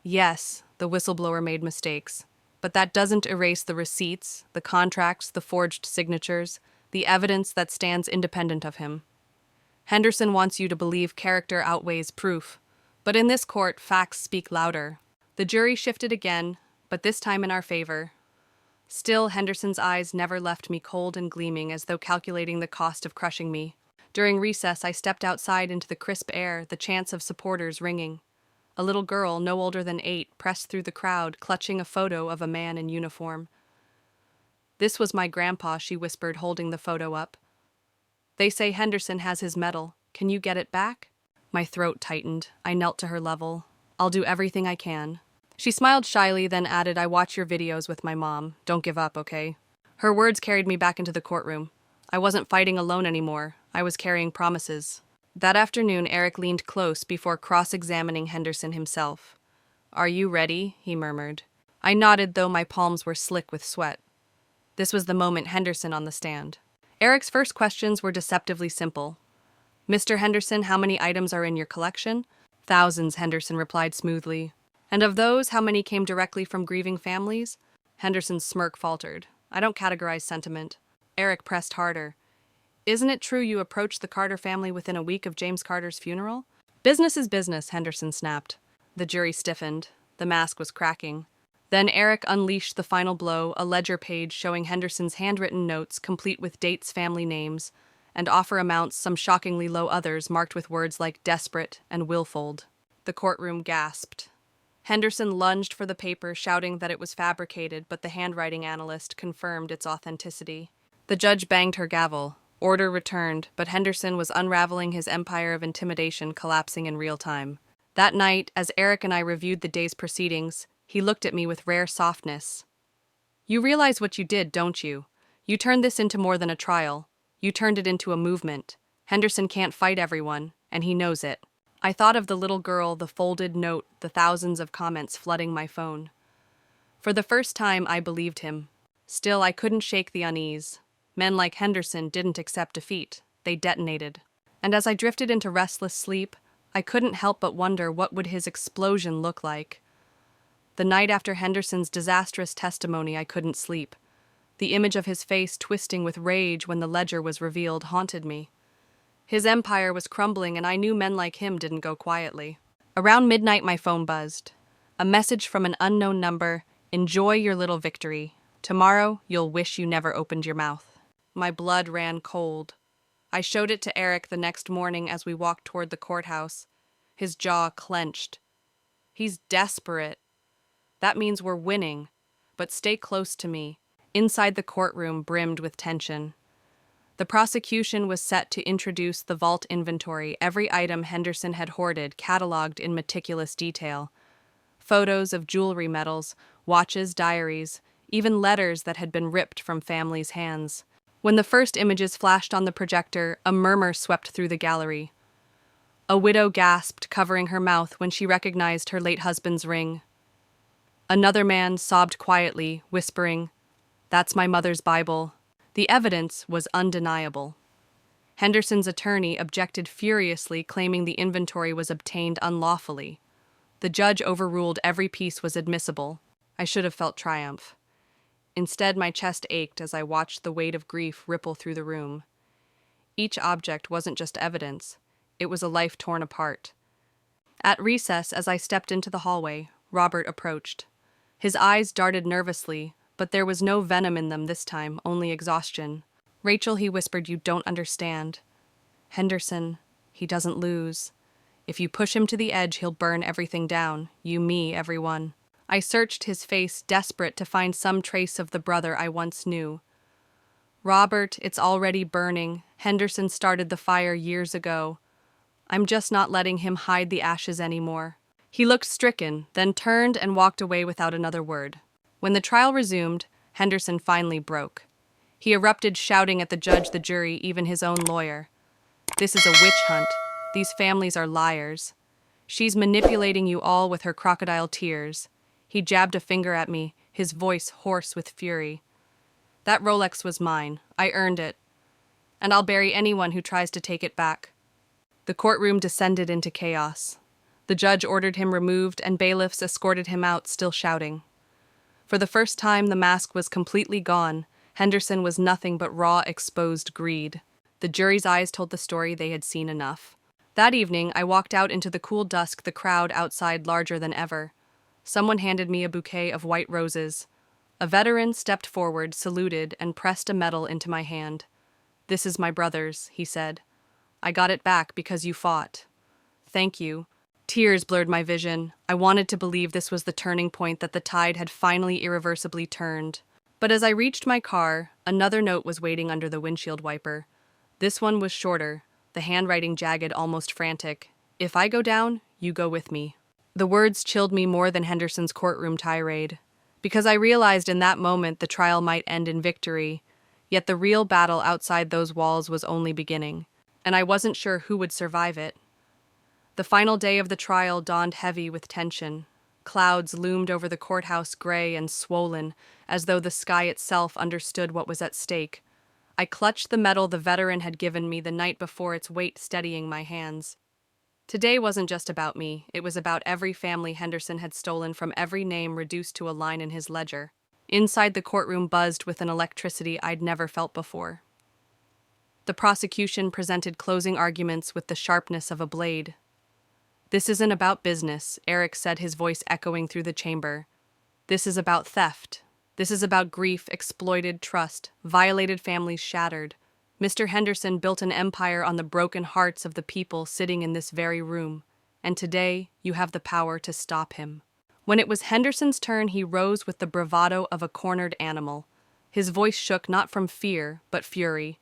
Yes, the whistleblower made mistakes, but that doesn't erase the receipts, the contracts, the forged signatures, the evidence that stands independent of him. Henderson wants you to believe character outweighs proof, but in this court, facts speak louder. The jury shifted again, but this time in our favor. Still, Henderson's eyes never left me, cold and gleaming, as though calculating the cost of crushing me. During recess, I stepped outside into the crisp air, the chants of supporters ringing. A little girl, no older than 8, pressed through the crowd, clutching a photo of a man in uniform. "This was my grandpa," she whispered, holding the photo up. "They say Henderson has his medal. Can you get it back?" My throat tightened. I knelt to her level. "I'll do everything I can." She smiled shyly, then added, "I watch your videos with my mom. Don't give up, okay?" Her words carried me back into the courtroom. I wasn't fighting alone anymore. I was carrying promises. That afternoon, Eric leaned close before cross-examining Henderson himself. "Are you ready?" he murmured. I nodded, though my palms were slick with sweat. This was the moment: Henderson on the stand. Eric's first questions were deceptively simple. "Mr. Henderson, how many items are in your collection?" "Thousands," Henderson replied smoothly. "And of those, how many came directly from grieving families?" Henderson's smirk faltered. "I don't categorize sentiment." Eric pressed harder. "Isn't it true you approached the Carter family within a week of James Carter's funeral?" "Business is business," Henderson snapped. The jury stiffened. The mask was cracking. Then Eric unleashed the final blow, a ledger page showing Henderson's handwritten notes, complete with dates, family names, and offer amounts, some shockingly low, others marked with words like desperate and willful. The courtroom gasped. Henderson lunged for the paper, shouting that it was fabricated, but the handwriting analyst confirmed its authenticity. The judge banged her gavel. Order returned, but Henderson was unraveling his empire of intimidation, collapsing in real time. That night, as Eric and I reviewed the day's proceedings, he looked at me with rare softness. "You realize what you did, don't you? You turned this into more than a trial. You turned it into a movement. Henderson can't fight everyone, and he knows it." I thought of the little girl, the folded note, the thousands of comments flooding my phone. For the first time, I believed him. Still, I couldn't shake the unease. Men like Henderson didn't accept defeat. They detonated. And as I drifted into restless sleep, I couldn't help but wonder, what would his explosion look like? The night after Henderson's disastrous testimony, I couldn't sleep. The image of his face twisting with rage when the ledger was revealed haunted me. His empire was crumbling, and I knew men like him didn't go quietly. Around midnight, my phone buzzed. A message from an unknown number: "Enjoy your little victory. Tomorrow, you'll wish you never opened your mouth." My blood ran cold. I showed it to Eric the next morning as we walked toward the courthouse. his jaw clenched. He's desperate. That means we're winning. But stay close to me. Inside the courtroom brimmed with tension. The prosecution was set to introduce the vault inventory, every item Henderson had hoarded, cataloged in meticulous detail. Photos of jewelry medals, watches, diaries, even letters that had been ripped from families' hands. When the first images flashed on the projector, a murmur swept through the gallery. A widow gasped, covering her mouth when she recognized her late husband's ring. Another man sobbed quietly, whispering, "That's my mother's Bible." The evidence was undeniable. Henderson's attorney objected furiously, claiming the inventory was obtained unlawfully. The judge overruled every piece was admissible. I should have felt triumph. Instead, my chest ached as I watched the weight of grief ripple through the room. Each object wasn't just evidence. It was a life torn apart. At recess, as I stepped into the hallway, Robert approached. His eyes darted nervously, but there was no venom in them this time, only exhaustion. "Rachel," he whispered, "you don't understand. Henderson, he doesn't lose. If you push him to the edge, he'll burn everything down. You, me, everyone." I searched his face, desperate to find some trace of the brother I once knew. "Robert, it's already burning. Henderson started the fire years ago. I'm just not letting him hide the ashes anymore." He looked stricken, then turned and walked away without another word. When the trial resumed, Henderson finally broke. He erupted, shouting at the judge, the jury, even his own lawyer. "This is a witch hunt. These families are liars. She's manipulating you all with her crocodile tears." He jabbed a finger at me, his voice hoarse with fury. "That Rolex was mine. I earned it. And I'll bury anyone who tries to take it back." The courtroom descended into chaos. The judge ordered him removed, and bailiffs escorted him out, still shouting. For the first time, the mask was completely gone. Henderson was nothing but raw, exposed greed. The jury's eyes told the story they had seen enough. That evening, I walked out into the cool dusk, the crowd outside larger than ever. Someone handed me a bouquet of white roses. A veteran stepped forward, saluted, and pressed a medal into my hand. "This is my brother's," he said. "I got it back because you fought. Thank you." Tears blurred my vision. I wanted to believe this was the turning point, that the tide had finally irreversibly turned. But as I reached my car, another note was waiting under the windshield wiper. This one was shorter, the handwriting jagged, almost frantic. "If I go down, you go with me." The words chilled me more than Henderson's courtroom tirade, because I realized in that moment the trial might end in victory, yet the real battle outside those walls was only beginning, and I wasn't sure who would survive it. The final day of the trial dawned heavy with tension. Clouds loomed over the courthouse, gray and swollen, as though the sky itself understood what was at stake. I clutched the medal the veteran had given me the night before, its weight steadying my hands. Today wasn't just about me, it was about every family Henderson had stolen from, every name reduced to a line in his ledger. Inside, the courtroom buzzed with an electricity I'd never felt before. The prosecution presented closing arguments with the sharpness of a blade. "This isn't about business," Eric said, his voice echoing through the chamber. "This is about theft. This is about grief, exploited trust, violated families shattered. Mr. Henderson built an empire on the broken hearts of the people sitting in this very room, and today you have the power to stop him." When it was Henderson's turn, he rose with the bravado of a cornered animal. His voice shook not from fear, but fury.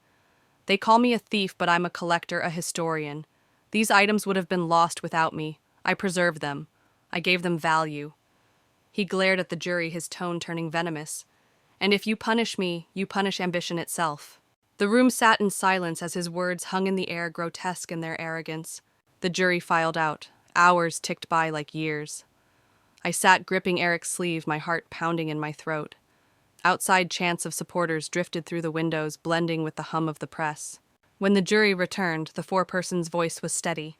"They call me a thief, but I'm a collector, a historian. These items would have been lost without me. I preserved them. I gave them value." He glared at the jury, his tone turning venomous. "And if you punish me, you punish ambition itself." The room sat in silence as his words hung in the air, grotesque in their arrogance. The jury filed out. Hours ticked by like years. I sat gripping Eric's sleeve, my heart pounding in my throat. Outside, chants of supporters drifted through the windows, blending with the hum of the press. When the jury returned, the foreperson's voice was steady.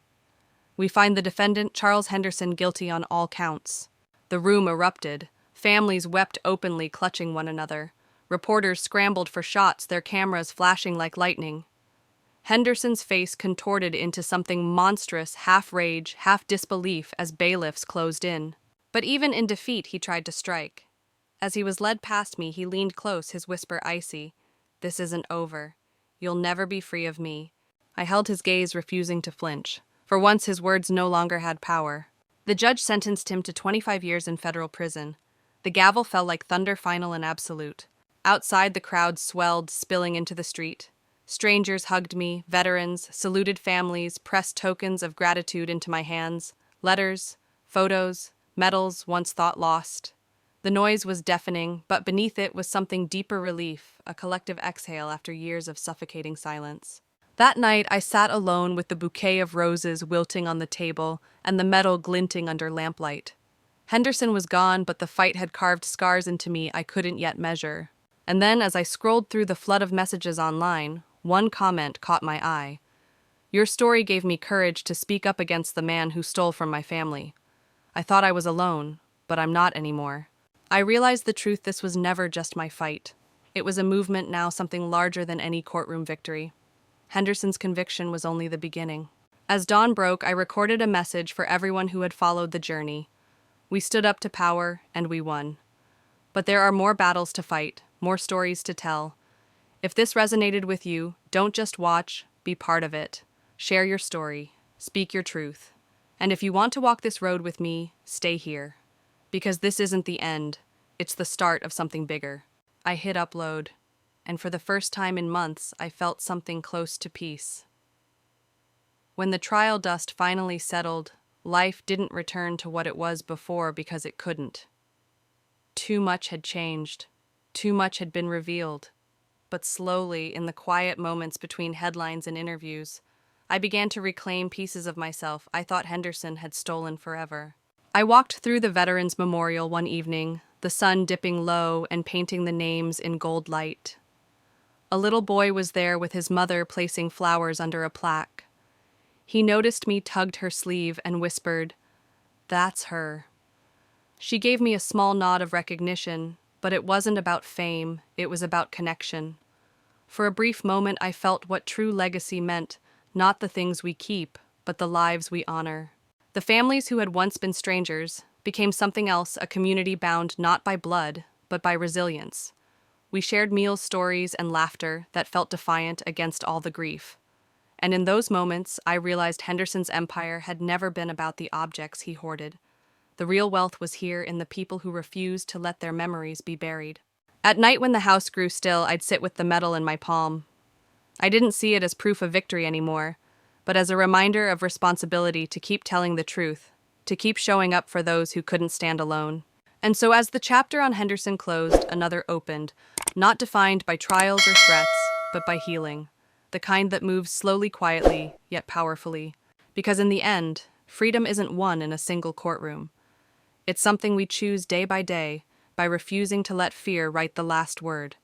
"We find the defendant, Charles Henderson, guilty on all counts." The room erupted. Families wept openly, clutching one another. Reporters scrambled for shots, their cameras flashing like lightning. Henderson's face contorted into something monstrous, half rage, half disbelief, as bailiffs closed in. But even in defeat, he tried to strike. As he was led past me, he leaned close, his whisper icy. "This isn't over. You'll never be free of me." I held his gaze, refusing to flinch. For once, his words no longer had power. The judge sentenced him to 25 years in federal prison. The gavel fell like thunder, final and absolute. Outside, the crowd swelled, spilling into the street. Strangers hugged me, veterans, saluted families, pressed tokens of gratitude into my hands, letters, photos, medals once thought lost. The noise was deafening, but beneath it was something deeper relief, a collective exhale after years of suffocating silence. That night, I sat alone with the bouquet of roses wilting on the table and the medal glinting under lamplight. Henderson was gone, but the fight had carved scars into me I couldn't yet measure. And then, as I scrolled through the flood of messages online, one comment caught my eye. "Your story gave me courage to speak up against the man who stole from my family. I thought I was alone, but I'm not anymore." I realized the truth: this was never just my fight. It was a movement now, something larger than any courtroom victory. Henderson's conviction was only the beginning. As dawn broke, I recorded a message for everyone who had followed the journey. We stood up to power, and we won. But there are more battles to fight, more stories to tell. If this resonated with you, don't just watch, be part of it. Share your story, speak your truth. And if you want to walk this road with me, stay here. Because this isn't the end, it's the start of something bigger. I hit upload, and for the first time in months, I felt something close to peace. When the trial dust finally settled, life didn't return to what it was before because it couldn't. Too much had changed. Too much had been revealed. But slowly, in the quiet moments between headlines and interviews, I began to reclaim pieces of myself I thought Henderson had stolen forever. I walked through the Veterans Memorial one evening, the sun dipping low and painting the names in gold light. A little boy was there with his mother placing flowers under a plaque. He noticed me, tugged her sleeve, and whispered, "That's her." She gave me a small nod of recognition, but it wasn't about fame, it was about connection. For a brief moment, I felt what true legacy meant, not the things we keep, but the lives we honor. The families who had once been strangers became something else, a community bound not by blood, but by resilience. We shared meals, stories, and laughter that felt defiant against all the grief. And in those moments, I realized Henderson's empire had never been about the objects he hoarded. The real wealth was here in the people who refused to let their memories be buried. At night, when the house grew still, I'd sit with the medal in my palm. I didn't see it as proof of victory anymore, but as a reminder of responsibility to keep telling the truth, to keep showing up for those who couldn't stand alone. And so as the chapter on Henderson closed, another opened, not defined by trials or threats, but by healing, the kind that moves slowly, quietly, yet powerfully. Because in the end, freedom isn't won in a single courtroom. It's something we choose day by refusing to let fear write the last word.